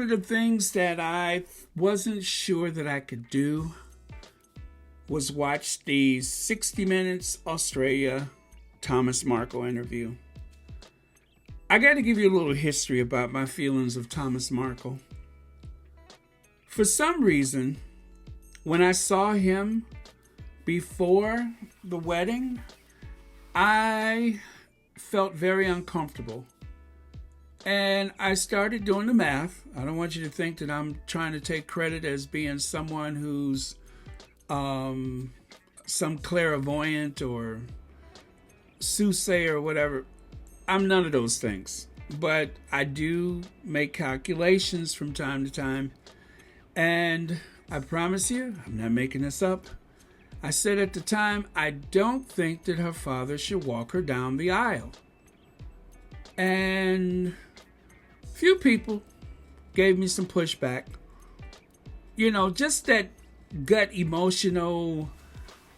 of the things that I wasn't sure that I could do was watch the 60 Minutes Australia Thomas Markle interview. I got to give you a little history about my feelings of Thomas Markle. For some reason, when I saw him before the wedding, I felt very uncomfortable. And I started doing the math. I don't want you to think that I'm trying to take credit as being someone who's some clairvoyant or soothsayer or whatever. I'm none of those things. But I do make calculations from time to time. And I promise you, I'm not making this up. I said at the time, I don't think that her father should walk her down the aisle. And few people gave me some pushback. You know, just that gut emotional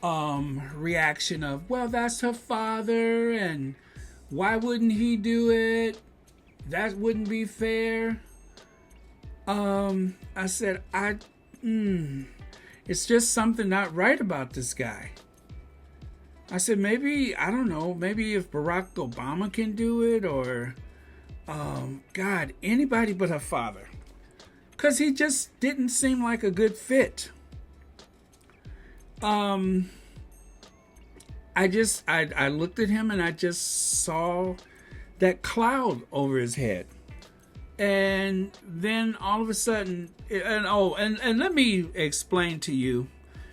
reaction of, well, that's her father, and why wouldn't he do it? That wouldn't be fair. I said, it's just something not right about this guy. I said, maybe, I don't know, maybe if Barack Obama can do it, or God, anybody but her father. Because he just didn't seem like a good fit. I looked at him and I just saw that cloud over his head. And then all of a sudden, and let me explain to you,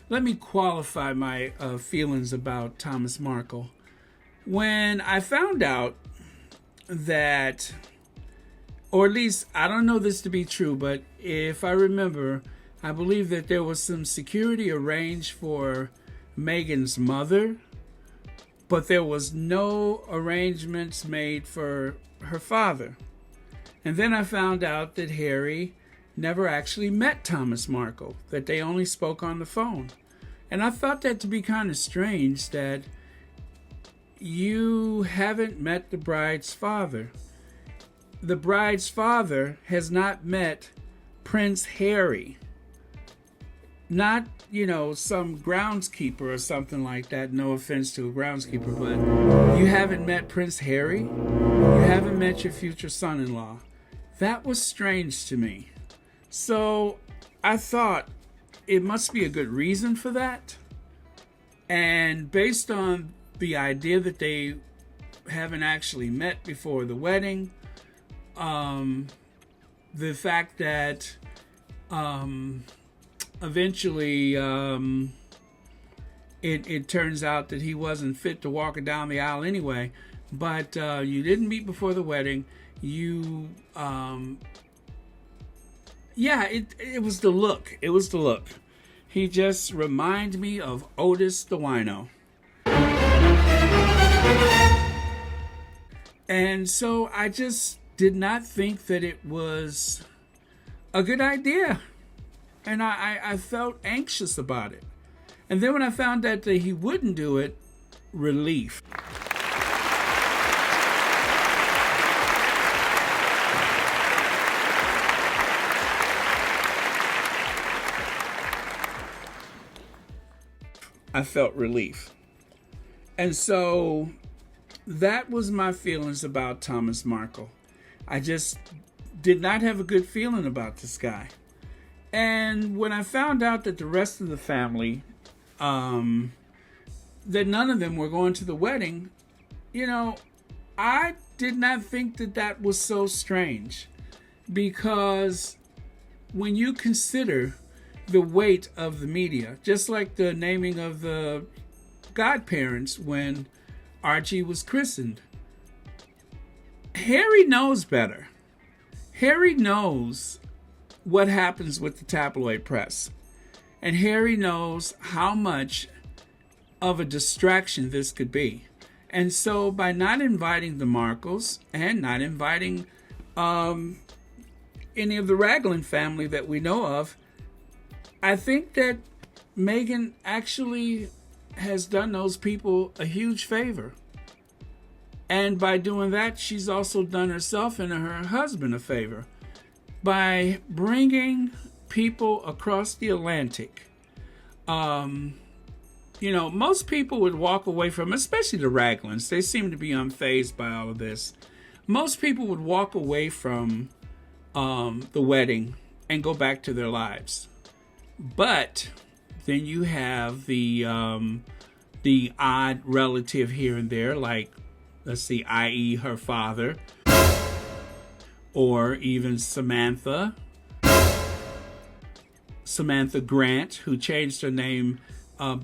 let me qualify my feelings about Thomas Markle. When I found out that, or at least I don't know this to be true, but if I remember, I believe that there was some security arranged for Meghan's mother, but there was no arrangements made for her father. And then I found out that Harry never actually met Thomas Markle, that they only spoke on the phone. And I thought that to be kind of strange, that you haven't met the bride's father. The bride's father has not met Prince Harry. Not, some groundskeeper or something like that. No offense to a groundskeeper, but you haven't met Prince Harry. You haven't met your future son-in-law. That was strange to me. So I thought it must be a good reason for that. And based on the idea that they haven't actually met before the wedding, the fact that eventually it turns out that he wasn't fit to walk her down the aisle anyway, but you didn't meet before the wedding. You it was the look. It was the look. He just reminded me of Otis the Wino. And so I just did not think that it was a good idea. And I felt anxious about it. And then when I found out that he wouldn't do it, relief. I felt relief. And so that was my feelings about Thomas Markle. I just did not have a good feeling about this guy. And when I found out that the rest of the family, that none of them were going to the wedding, I did not think that that was so strange. Because when you consider the weight of the media, just like the naming of the godparents when Archie was christened, Harry knows better. Harry knows what happens with the tabloid press. And Harry knows how much of a distraction this could be. And so by not inviting the Markles and not inviting any of the Raglan family that we know of, I think that Meghan actually has done those people a huge favor. And by doing that, she's also done herself and her husband a favor. by bringing people across the Atlantic. Most people would walk away from, especially the Raglands. They seem to be unfazed by all of this. Most people would walk away from the wedding and go back to their lives. But then you have the odd relative here and there, like, let's see, i.e. her father, or even Samantha Grant, who changed her name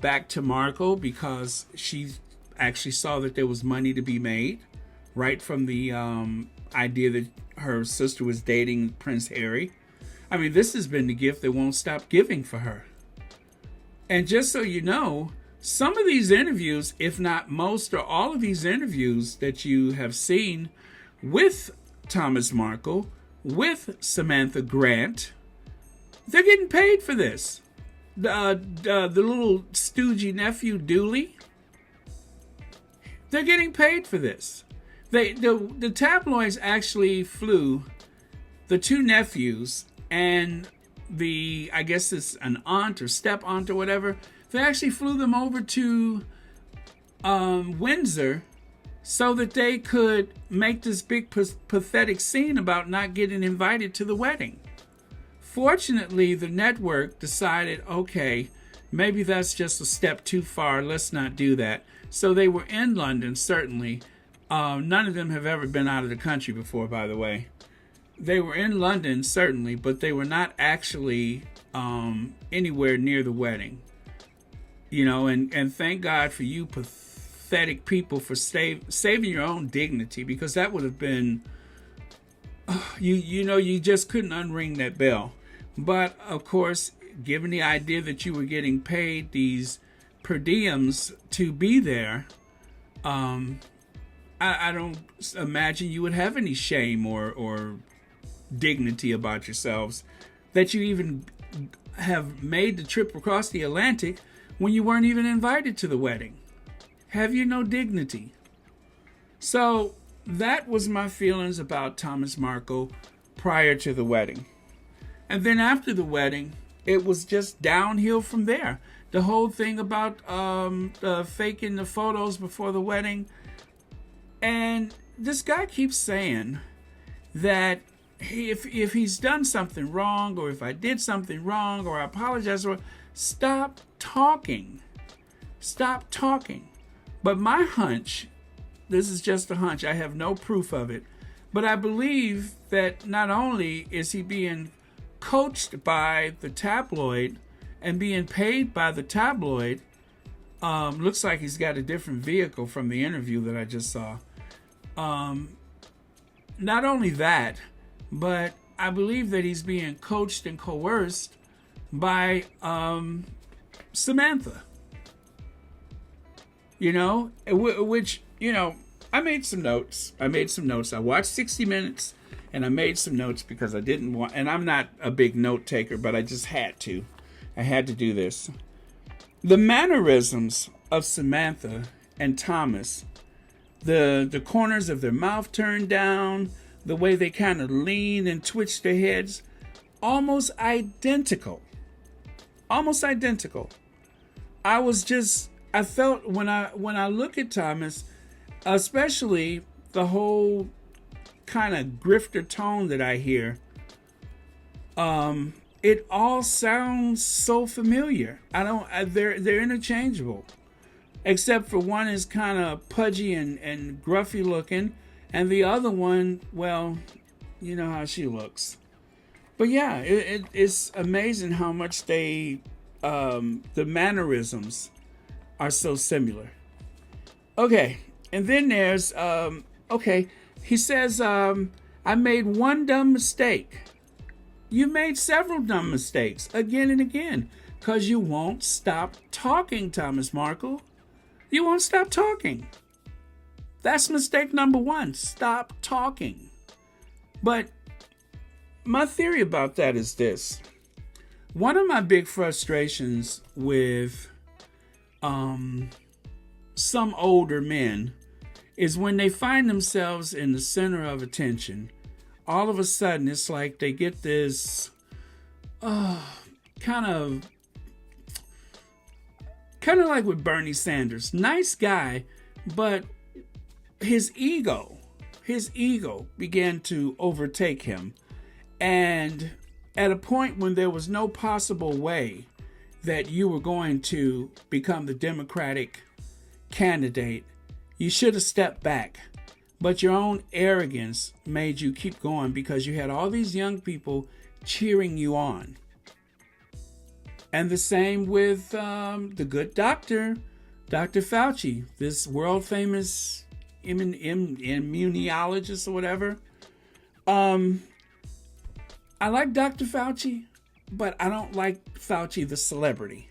back to Markle because she actually saw that there was money to be made right from the idea that her sister was dating Prince Harry. I mean, this has been the gift that won't stop giving for her. And just so you know, some of these interviews, if not most or all of these interviews that you have seen with Thomas Markle, with Samantha Grant, they're getting paid for this. The little stoogey nephew Dooley, they're getting paid for this. The tabloids actually flew the two nephews and I guess it's an aunt or step aunt or whatever. They actually flew them over to Windsor so that they could make this big pathetic scene about not getting invited to the wedding. Fortunately, the network decided, okay, maybe that's just a step too far. Let's not do that. So they were in London, certainly. None of them have ever been out of the country before, by the way. They were in London, certainly, but they were not actually anywhere near the wedding. And thank God for you pathetic people for saving your own dignity, because that would have been, you just couldn't unring that bell. But, of course, given the idea that you were getting paid these per diems to be there, I don't imagine you would have any shame or dignity about yourselves that you even have made the trip across the Atlantic when you weren't even invited to the wedding. Have you no dignity? So that was my feelings about Thomas Markle prior to the wedding. And then after the wedding, it was just downhill from there. The whole thing about faking the photos before the wedding. And this guy keeps saying that if he's done something wrong, or if I did something wrong, or I apologize, or stop talking. Stop talking. But my hunch, this is just a hunch, I have no proof of it, but I believe that not only is he being coached by the tabloid and being paid by the tabloid, looks like he's got a different vehicle from the interview that I just saw. Not only that, but I believe that he's being coached and coerced by Samantha. Which, I made some notes. I watched 60 Minutes and I made some notes because I didn't want, and I'm not a big note taker, but I just had to. I had to do this. The mannerisms of Samantha and Thomas, the corners of their mouth turned down, the way they kind of lean and twitch their heads, almost identical. Almost identical. I felt when I look at Thomas, especially the whole kind of grifter tone that I hear, it all sounds so familiar. They're interchangeable, except for one is kind of pudgy and gruffy looking, and the other one, well, you know how she looks. But yeah, it's amazing how much the mannerisms are so similar. Okay, and then there's, he says, I made one dumb mistake. You made several dumb mistakes again and again because you won't stop talking, Thomas Markle. You won't stop talking. That's mistake number one. Stop talking. But my theory about that is this. One of my big frustrations with some older men is when they find themselves in the center of attention, all of a sudden it's like they get this kind of like with Bernie Sanders. Nice guy, but his ego began to overtake him. And at a point when there was no possible way that you were going to become the Democratic candidate, you should have stepped back. But your own arrogance made you keep going because you had all these young people cheering you on. And the same with the good doctor, Dr. Fauci, this world famous immunologist or whatever. I like Dr. Fauci, but I don't like Fauci the celebrity.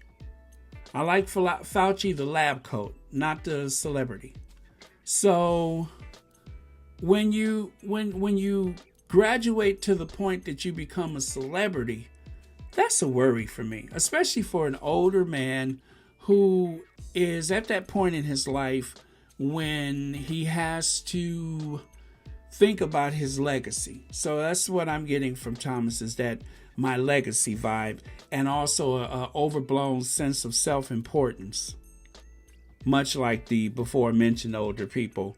I like Fauci the lab coat, not the celebrity. So when you graduate to the point that you become a celebrity, that's a worry for me, especially for an older man who is at that point in his life when he has to think about his legacy. So that's what I'm getting from Thomas, is that my legacy vibe, and also a overblown sense of self-importance, much like the before mentioned older people.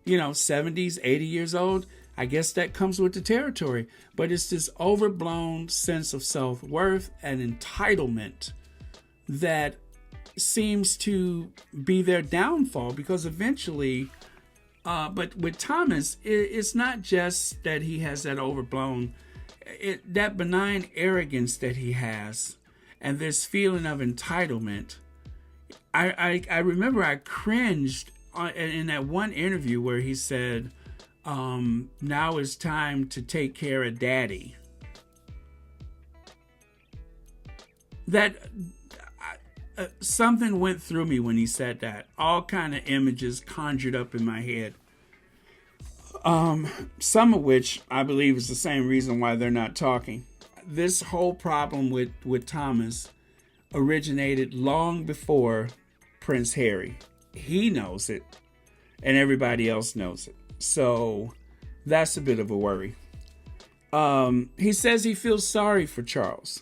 70s, 80 years old, I guess that comes with the territory. But it's this overblown sense of self-worth and entitlement that seems to be their downfall, because eventually, but with Thomas, it's not just that he has that overblown, that benign arrogance that he has, and this feeling of entitlement. I remember I cringed in that one interview where he said, now it's time to take care of daddy. That something went through me when he said that. All kind of images conjured up in my head. Some of which I believe is the same reason why they're not talking. This whole problem with Thomas originated long before Prince Harry. He knows it, and everybody else knows it. So that's a bit of a worry. He says he feels sorry for Charles.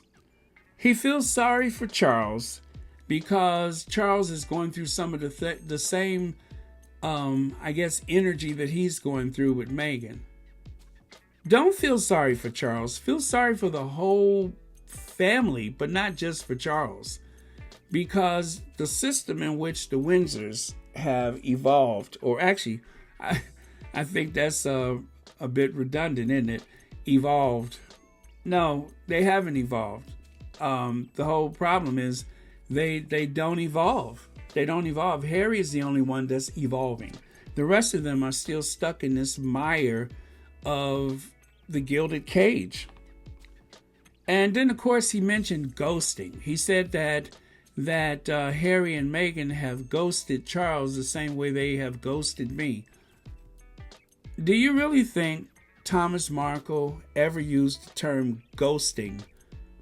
He feels sorry for Charles because Charles is going through some of the same, energy that he's going through with Meghan. Don't feel sorry for Charles. Feel sorry for the whole family, but not just for Charles. Because the system in which the Windsors have evolved, or actually, I think that's a bit redundant, isn't it? Evolved. No, they haven't evolved. The whole problem is they don't evolve. They don't evolve. Harry is the only one that's evolving. The rest of them are still stuck in this mire of the gilded cage. And then, of course, he mentioned ghosting. He said that Harry and Meghan have ghosted Charles the same way they have ghosted me. Do you really think Thomas Markle ever used the term ghosting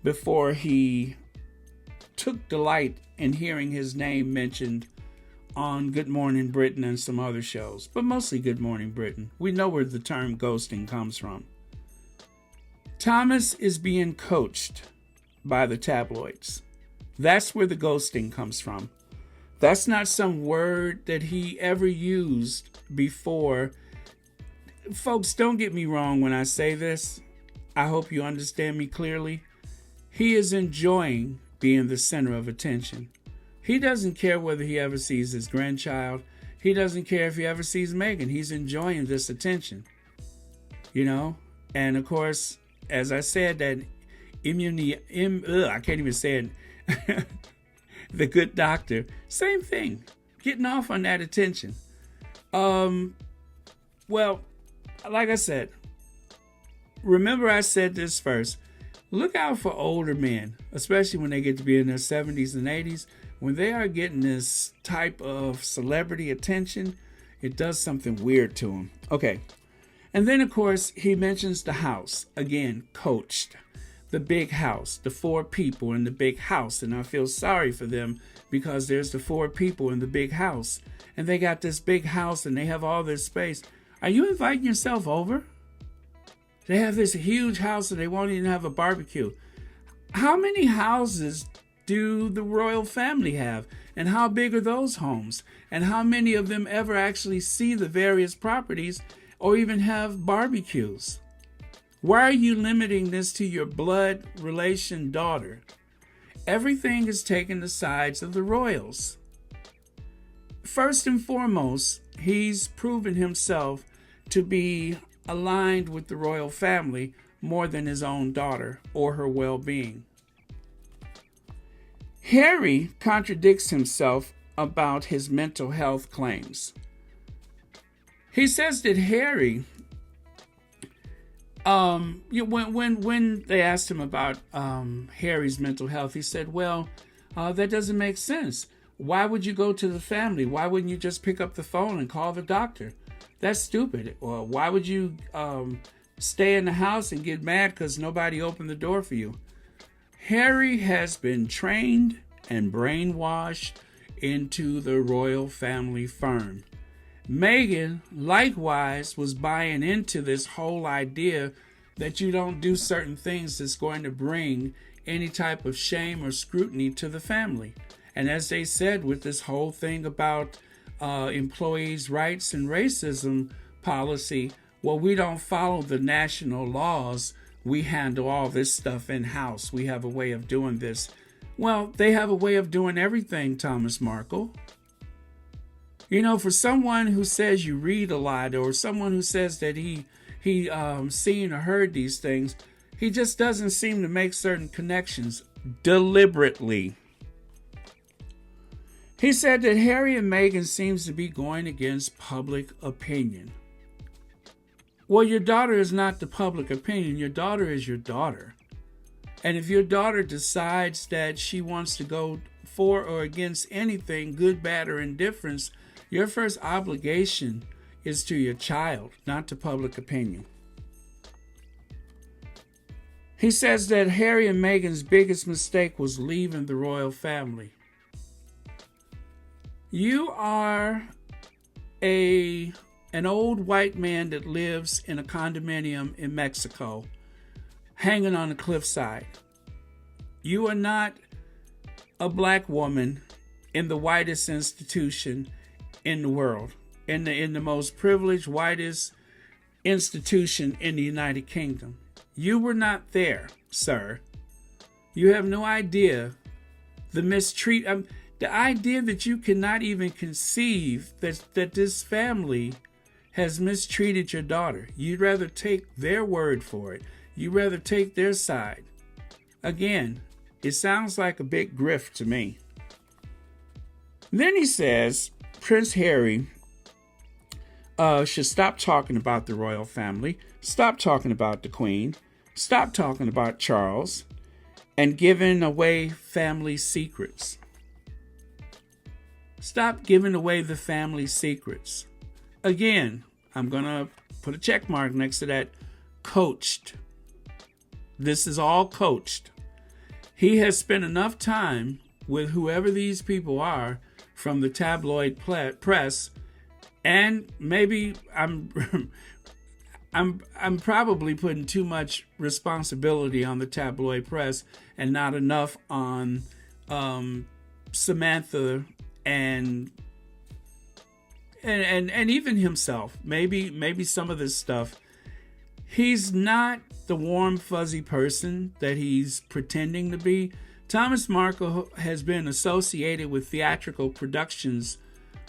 before he took delight in hearing his name mentioned on Good Morning Britain and some other shows, but mostly Good Morning Britain? We know where the term ghosting comes from. Thomas is being coached by the tabloids. That's where the ghosting comes from. That's not some word that he ever used before. Folks, don't get me wrong when I say this. I hope you understand me clearly. He is enjoying being the center of attention. He doesn't care whether he ever sees his grandchild. He doesn't care if he ever sees Meghan. He's enjoying this attention. And of course, as I said, that I can't even say it. The good doctor, same thing, getting off on that attention. Well, like I said, remember I said this first. Look out for older men, especially when they get to be in their 70s and 80s. When they are getting this type of celebrity attention, it does something weird to them. Okay. And then, of course, he mentions the house. Again, coached. The big house, the 4 people in the big house. And I feel sorry for them because there's the 4 people in the big house. And they got this big house and they have all this space. Are you inviting yourself over? They have this huge house and they won't even have a barbecue. How many houses do the royal family have? And how big are those homes? And how many of them ever actually see the various properties or even have barbecues? Why are you limiting this to your blood relation daughter? Everything is taking the sides of the royals. First and foremost, he's proven himself to be aligned with the royal family more than his own daughter or her well-being. Harry contradicts himself about his mental health claims. He says that Harry, when they asked him about Harry's mental health, he said, well, that doesn't make sense. Why would you go to the family? Why wouldn't you just pick up the phone and call the doctor? That's stupid. Or why would you stay in the house and get mad because nobody opened the door for you? Harry has been trained and brainwashed into the royal family firm. Meghan, likewise, was buying into this whole idea that you don't do certain things that's going to bring any type of shame or scrutiny to the family. And as they said with this whole thing about employees' rights and racism policy, well, we don't follow the national laws. We handle all this stuff in-house. We have a way of doing this. Well, they have a way of doing everything, Thomas Markle. You know, for someone who says you read a lot, or someone who says that he seen or heard these things, he just doesn't seem to make certain connections deliberately. He said that Harry and Meghan seems to be going against public opinion. Well, your daughter is not the public opinion. Your daughter is your daughter. And if your daughter decides that she wants to go for or against anything, good, bad, or indifference, your first obligation is to your child, not to public opinion. He says that Harry and Meghan's biggest mistake was leaving the royal family. You are an old white man that lives in a condominium in Mexico, hanging on a cliffside. You are not a black woman in the whitest institution in the world, in the most privileged, whitest institution in the United Kingdom. You were not there, sir. You have no idea the the idea that you cannot even conceive that this family has mistreated your daughter. You'd rather take their word for it. You'd rather take their side. Again, it sounds like a big grift to me. Then he says Prince Harry should stop talking about the royal family, stop talking about the Queen, stop talking about Charles, and giving away family secrets. Stop giving away the family secrets. Again, I'm going to put a check mark next to that. Coached. This is all coached. He has spent enough time with whoever these people are from the tabloid press, and maybe I'm probably putting too much responsibility on the tabloid press and not enough on Samantha and even himself. Maybe some of this stuff. He's not the warm, fuzzy person that he's pretending to be. Thomas Markle has been associated with theatrical productions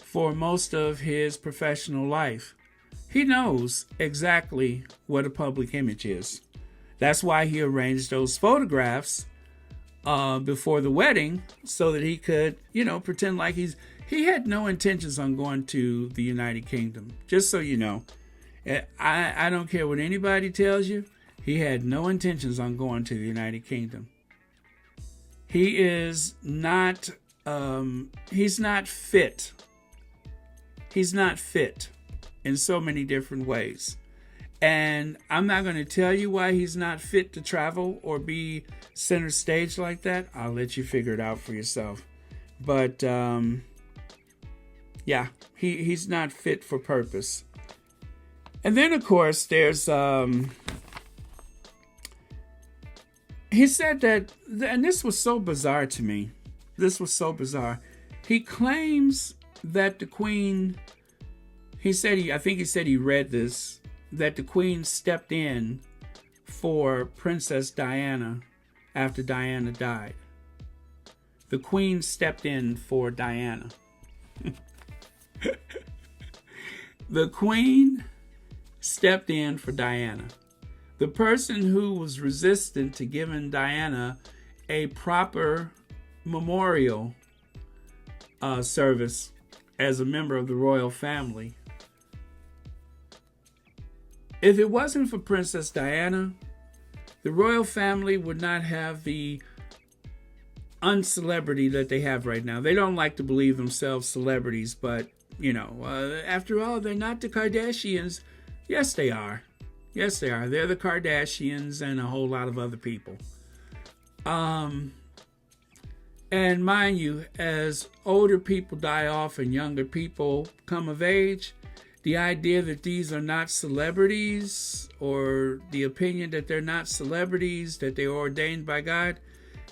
for most of his professional life. He knows exactly what a public image is. That's why he arranged those photographs before the wedding, so that he could, pretend like he had no intentions on going to the United Kingdom. Just so you know, I don't care what anybody tells you. He had no intentions on going to the United Kingdom. He is not. He's not fit. He's not fit in so many different ways. And I'm not going to tell you why he's not fit to travel or be center stage like that. I'll let you figure it out for yourself. But yeah, he's not fit for purpose. And then, of course, there's he said that, and this was so bizarre to me. This was so bizarre. He claims that the Queen, I think he said he read this, that the Queen stepped in for Princess Diana after Diana died. The Queen stepped in for Diana. The Queen stepped in for Diana. The person who was resistant to giving Diana a proper memorial service as a member of the royal family. If it wasn't for Princess Diana, the royal family would not have the uncelebrity that they have right now. They don't like to believe themselves celebrities, but, after all, they're not the Kardashians. Yes, they are. Yes, they are. They're the Kardashians and a whole lot of other people. And mind you, as older people die off and younger people come of age, the idea that these are not celebrities, or the opinion that they're not celebrities, that they're ordained by God,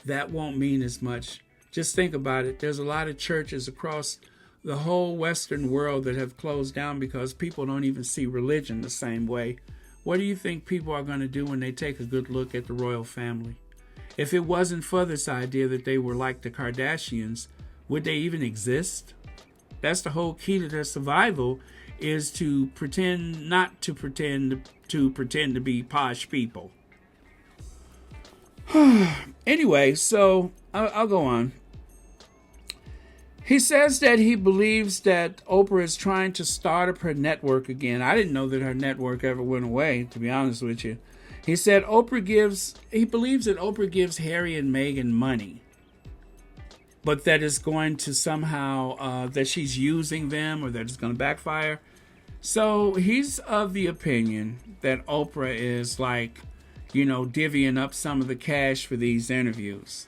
that won't mean as much. Just think about it. There's a lot of churches across the whole Western world that have closed down because people don't even see religion the same way. What do you think people are going to do when they take a good look at the royal family? If it wasn't for this idea that they were like the Kardashians, would they even exist? That's the whole key to their survival, is to pretend to be posh people. Anyway, so I'll go on. He says that he believes that Oprah is trying to start up her network again. I didn't know that her network ever went away, to be honest with you. He said he believes that Oprah gives Harry and Meghan money, but that it's going to somehow, that she's using them, or that it's going to backfire. So he's of the opinion that Oprah is divvying up some of the cash for these interviews.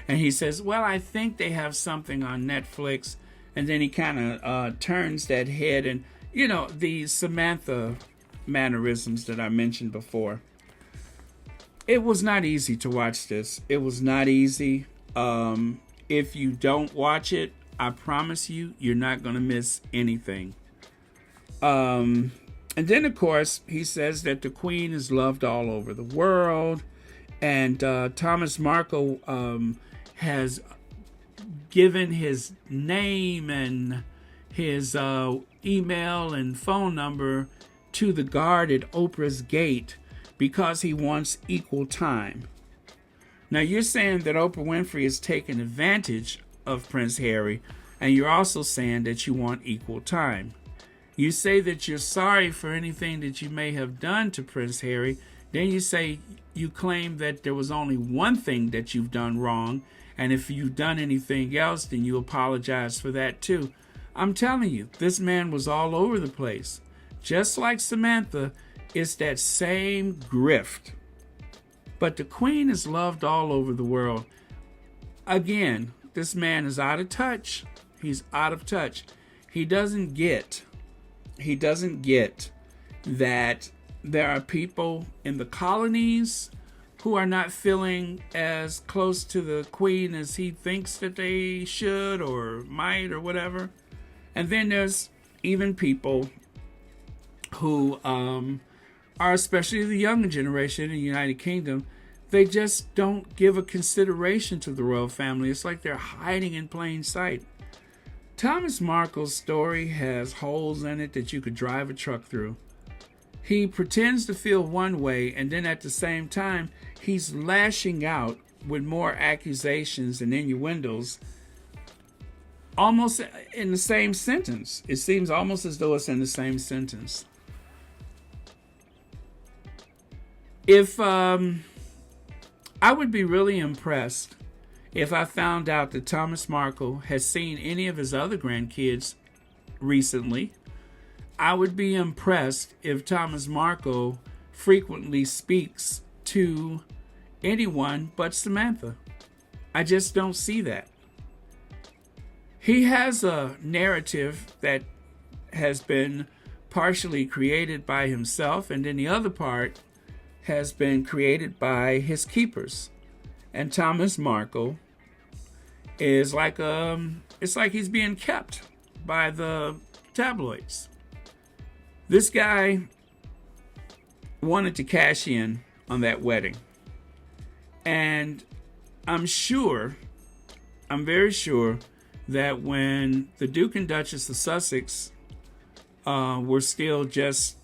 And he says, well, I think they have something on Netflix. And then he kind of turns that head, and, the Samantha mannerisms that I mentioned before. It was not easy to watch this. It was not easy. If you don't watch it, I promise you're not going to miss anything. And then, of course, he says that the Queen is loved all over the world. And Thomas Markle has given his name and his email and phone number to the guard at Oprah's gate because he wants equal time. Now, you're saying that Oprah Winfrey is taking advantage of Prince Harry, and you're also saying that you want equal time. You say that you're sorry for anything that you may have done to Prince Harry. Then you claim that there was only one thing that you've done wrong, and if you've done anything else, then you apologize for that too. I'm telling you, this man was all over the place. Just like Samantha, it's that same grift. But the Queen is loved all over the world. Again, this man is out of touch. He's out of touch. He doesn't get that there are people in the colonies who are not feeling as close to the Queen as he thinks that they should or might or whatever. And then there's even people who are, especially the younger generation in the United Kingdom, they just don't give a consideration to the royal family. It's like they're hiding in plain sight. Thomas Markle's story has holes in it that you could drive a truck through. He pretends to feel one way, and then at the same time, he's lashing out with more accusations and innuendos almost in the same sentence. It seems almost as though it's in the same sentence. If I would be really impressed if I found out that Thomas Markle has seen any of his other grandkids recently. I would be impressed if Thomas Markle frequently speaks to anyone but Samantha. I just don't see that. He has a narrative that has been partially created by himself, and then the other part has been created by his keepers. And Thomas Markle is like it's like he's being kept by the tabloids. This guy wanted to cash in on that wedding. And I'm very sure that when the Duke and Duchess of Sussex were still just,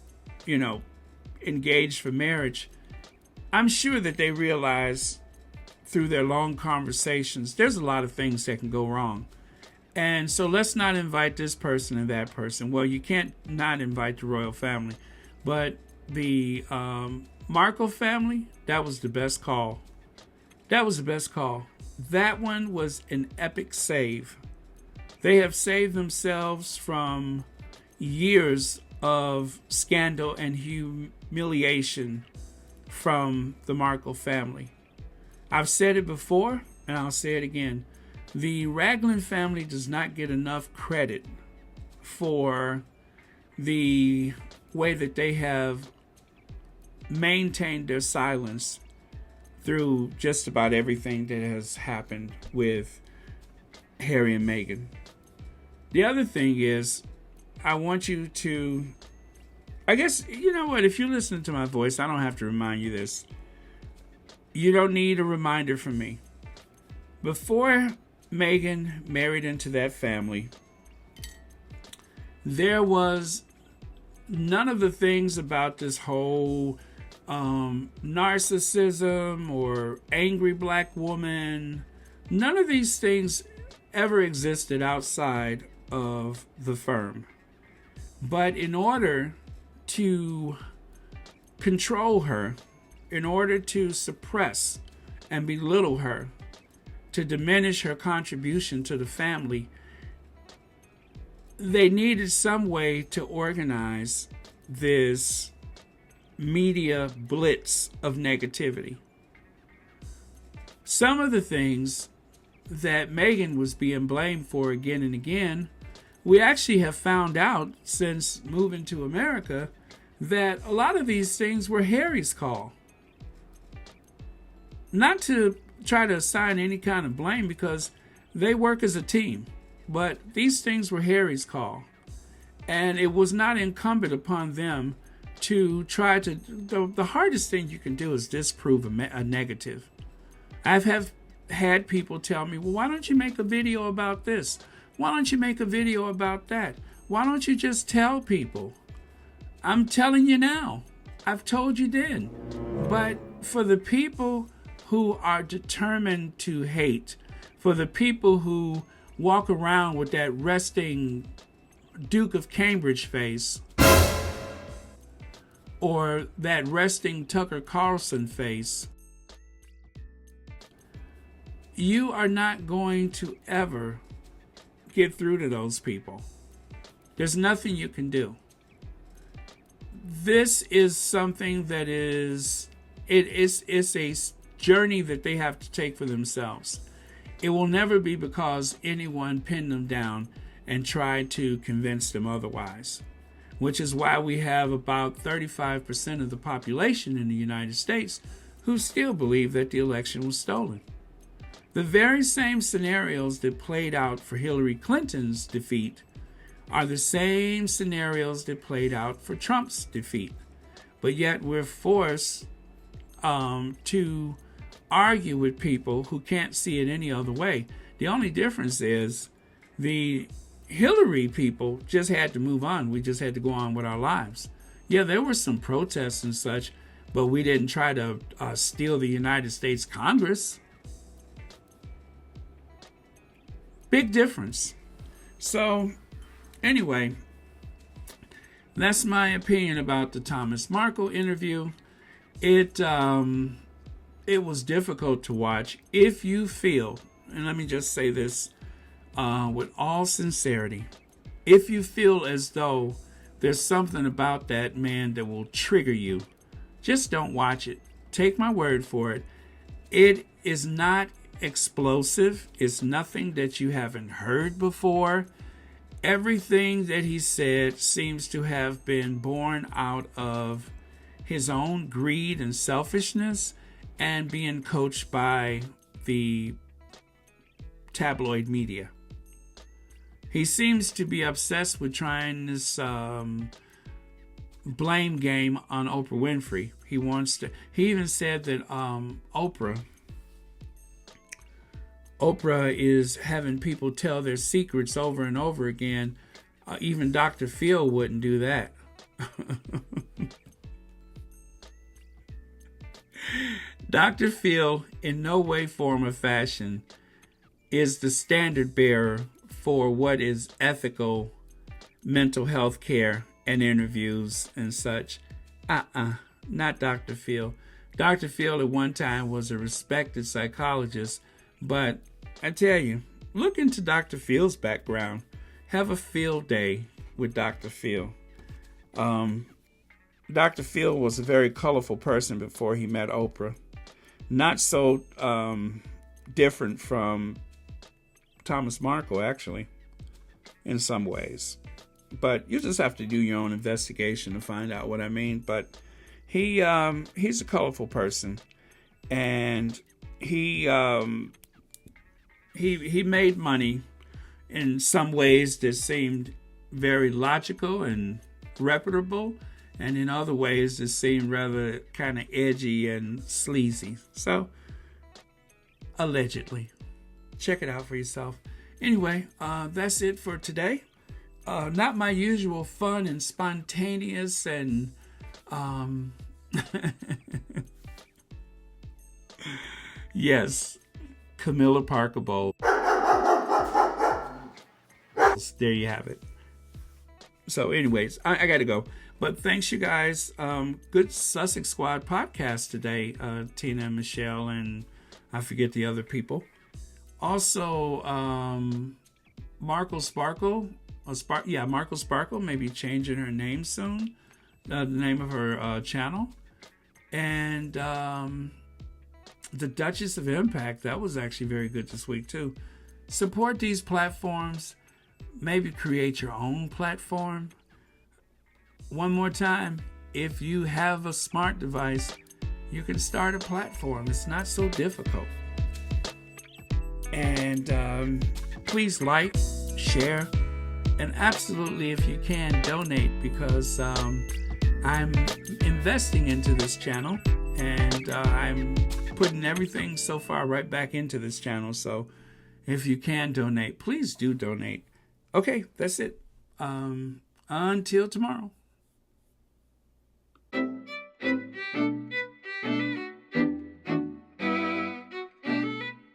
engaged for marriage, I'm sure that they realized through their long conversations, there's a lot of things that can go wrong. And so let's not invite this person and that person. Well, you can't not invite the royal family. But the Markle family, that was the best call. That was the best call. That one was an epic save. They have saved themselves from years of scandal and humiliation from the Markle family. I've said it before, and I'll say it again. The Raglan family does not get enough credit for the way that they have maintained their silence through just about everything that has happened with Harry and Meghan. The other thing is, I want you to, I guess, you know what, if you're listening to my voice, I don't have to remind you this. You don't need a reminder from me. Before Meghan married into that family, there was none of the things about this whole narcissism or angry black woman. None of these things ever existed outside of the firm. But in order to control her, in order to suppress and belittle her, to diminish her contribution to the family, they needed some way to organize this media blitz of negativity. Some of the things that Meghan was being blamed for again and again, we actually have found out since moving to America that a lot of these things were Harry's call. Not to try to assign any kind of blame, because they work as a team, but these things were Harry's call. And it was not incumbent upon them to try to, the hardest thing you can do is disprove a negative. I've had people tell me, well, why don't you make a video about this? Why don't you make a video about that? Why don't you just tell people? I'm telling you now. I've told you then. But for the people who are determined to hate, for the people who walk around with that resting Duke of Cambridge face, or that resting Tucker Carlson face, you are not going to ever get through to those people. There's nothing you can do. This is something that it's a journey that they have to take for themselves. It will never be because anyone pinned them down and tried to convince them otherwise, which is why we have about 35% of the population in the United States who still believe that the election was stolen. The very same scenarios that played out for Hillary Clinton's defeat are the same scenarios that played out for Trump's defeat. But yet we're forced to argue with people who can't see it any other way. The only difference is the Hillary people just had to move on. We just had to go on with our lives. Yeah, there were some protests and such, but we didn't try to steal the United States Congress. Big difference. So, anyway, that's my opinion about the Thomas Markle interview. It was difficult to watch. If you feel, and let me just say this with all sincerity, if you feel as though there's something about that man that will trigger you, just don't watch it. Take my word for it. It is not explosive. It's nothing that you haven't heard before. Everything that he said seems to have been born out of his own greed and selfishness and being coached by the tabloid media. He seems to be obsessed with trying this blame game on Oprah Winfrey. He even said that Oprah is having people tell their secrets over and over again. Even Dr. Phil wouldn't do that. Dr. Phil, in no way, form, or fashion, is the standard bearer for what is ethical mental health care and interviews and such. Not Dr. Phil. Dr. Phil at one time was a respected psychologist, but I tell you, look into Dr. Phil's background. Have a field day with Dr. Phil. Dr. Phil was a very colorful person before he met Oprah. Not so different from Thomas Markle, actually, in some ways. But you just have to do your own investigation to find out what I mean. But he's a colorful person, and he made money in some ways that seemed very logical and reputable, and in other ways that seemed rather kind of edgy and sleazy. So, allegedly. Check it out for yourself. Anyway, that's it for today. Not my usual fun and spontaneous and yes, Camilla Parker Bowles. There you have it. So anyways, I got to go. But thanks, you guys. Good Sussex Squad podcast today. Tina and Michelle and I forget the other people. Also, Markle Sparkle. Markle Sparkle may be changing her name soon. The name of her channel. And the Duchess of Impact. That was actually very good this week too. Support these platforms. Maybe create your own platform. One more time, if you have a smart device, you can start a platform. It's not so difficult. And please like, share, and absolutely, if you can, donate, because I'm investing into this channel, and I'm putting everything so far right back into this channel. So if you can donate, please do donate. Okay, that's it. Until tomorrow.